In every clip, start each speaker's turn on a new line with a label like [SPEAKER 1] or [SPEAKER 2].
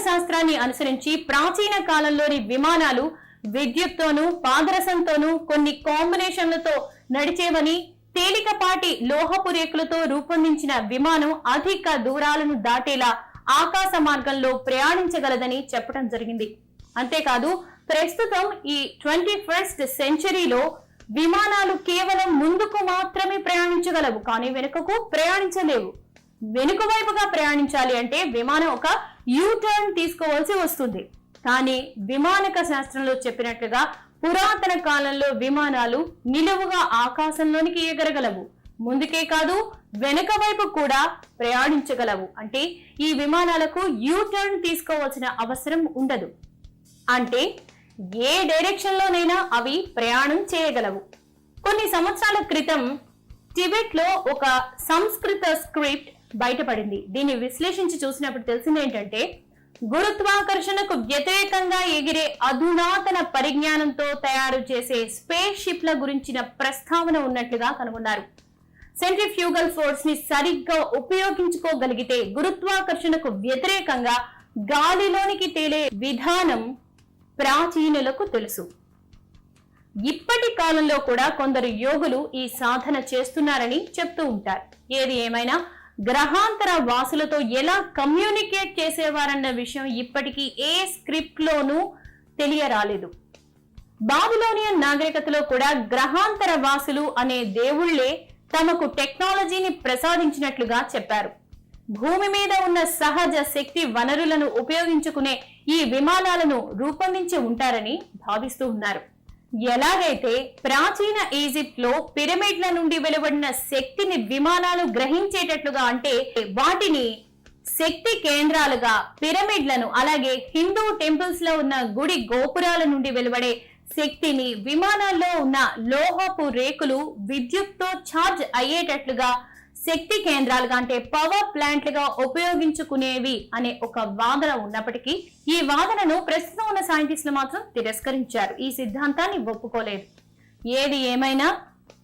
[SPEAKER 1] శాస్త్రాన్ని అనుసరించి ప్రాచీన కాలంలోని విమానాలు విద్యుత్తోనూ పాదరసంతోనూ కొన్ని కాంబినేషన్లతో నడిచేవని, తేలికపాటి లోహపు రేకులతో రూపొందించిన విమానం అధిక దూరాలను దాటేలా ఆకాశ మార్గంలో ప్రయాణించగలదని చెప్పడం జరిగింది. అంతేకాదు ప్రస్తుతం ఈ 21st సెంచరీలో విమానాలు కేవలం ముందుకు మాత్రమే ప్రయాణించగలవు, కానీ వెనుకకు ప్రయాణించలేవు. వెనుక వైపుగా ప్రయాణించాలి అంటే విమానం ఒక యూటర్న్ తీసుకోవాల్సి వస్తుంది. కానీ విమానక శాస్త్రంలో చెప్పినట్లుగా పురాతన కాలంలో విమానాలు నిలువుగా ఆకాశంలోనికి ఎగరగలవు. ముందుకే కాదు వెనుక వైపు కూడా ప్రయాణించగలవు. అంటే ఈ విమానాలకు యూటర్న్ తీసుకోవాల్సిన అవసరం ఉండదు. అంటే ఏ డైరెక్షన్ లోనైనా అవి ప్రయాణం చేయగలవు. కొన్ని సంవత్సరాల క్రితం టిబెట్ లో ఒక సంస్కృత స్క్రిప్ట్ బయటపడింది. దీన్ని విశ్లేషించి చూసినప్పుడు తెలిసింది ఏంటంటే, గురుత్వాకర్షణకు వ్యతిరేకంగా ఎగిరే అధునాతన పరిజ్ఞానంతో తయారు చేసే స్పేస్ షిప్ల గురించిన ప్రస్తావన ఉన్నట్లుగా కనుగొన్నారు. సెంట్రిఫ్యూగల్ ఫోర్స్ ని సరిగ్గా ఉపయోగించుకోగలిగితే గురుత్వాకర్షణకు వ్యతిరేకంగా గాలిలోనికి తేలే విధానం ప్రాచీనులకు తెలుసు. ఇప్పటి కాలంలో కూడా కొందరు యోగులు ఈ సాధన చేస్తున్నారని చెప్తూ ఉంటారు. ఏది ఏమైనా గ్రహాంతర వాసులతో ఎలా కమ్యూనికేట్ చేసేవారన్న విషయం ఇప్పటికీ ఏ స్క్రిప్ట్ లోనూ తెలియరాలేదు. బాబిలోనియన్ నాగరికతలో కూడా గ్రహాంతర వాసులు అనే దేవుళ్లే తమకు టెక్నాలజీని ప్రసాదించినట్లుగా చెప్పారు. భూమి మీద ఉన్న సహజ శక్తి వనరులను ఉపయోగించుకునే ఈ విమానాలను రూపొందించి ఉంటారని భావిస్తూ ఉన్నారు. ఎలాగైతే ప్రాచీన ఈజిప్ట్ లో పిరమిడ్ల నుండి వెలువడిన శక్తిని విమానాలు గ్రహించేటట్లుగా, అంటే వాటిని శక్తి కేంద్రాలుగా పిరమిడ్లను, అలాగే హిందూ టెంపుల్స్ లో ఉన్న గుడి గోపురాల నుండి వెలువడే శక్తిని విమానాల్లో ఉన్న లోహపు రేకులు విద్యుత్తో ఛార్జ్ అయ్యేటట్లుగా శక్తి కేంద్రాలుగా, అంటే పవర్ ప్లాంట్లుగా ఉపయోగించుకునేవి అనే ఒక వాదన ఉన్నప్పటికీ ఈ వాదనను ప్రస్తుతం ఉన్న సైంటిస్టులు మాత్రం తిరస్కరించారు. ఈ సిద్ధాంతాన్ని ఒప్పుకోలేదు. ఏది ఏమైనా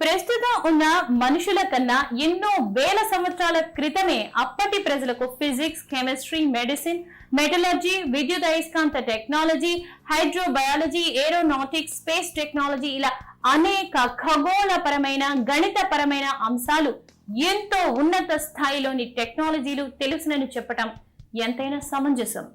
[SPEAKER 1] ప్రస్తుతం ఉన్న మనుషుల కన్నా ఎన్నో వేల సంవత్సరాల క్రితమే అప్పటి ప్రజలకు ఫిజిక్స్, కెమిస్ట్రీ, మెడిసిన్, మెటలర్జీ, విద్యుత్ అయస్కాంత టెక్నాలజీ, హైడ్రోబయాలజీ, ఏరోనాటిక్స్, స్పేస్ టెక్నాలజీ ఇలా అనేక ఖగోళపరమైన, గణితపరమైన అంశాలు, ఎంతో ఉన్నత స్థాయిలోని టెక్నాలజీలు తెలుసునని చెప్పటం ఎంతైనా సమంజసం.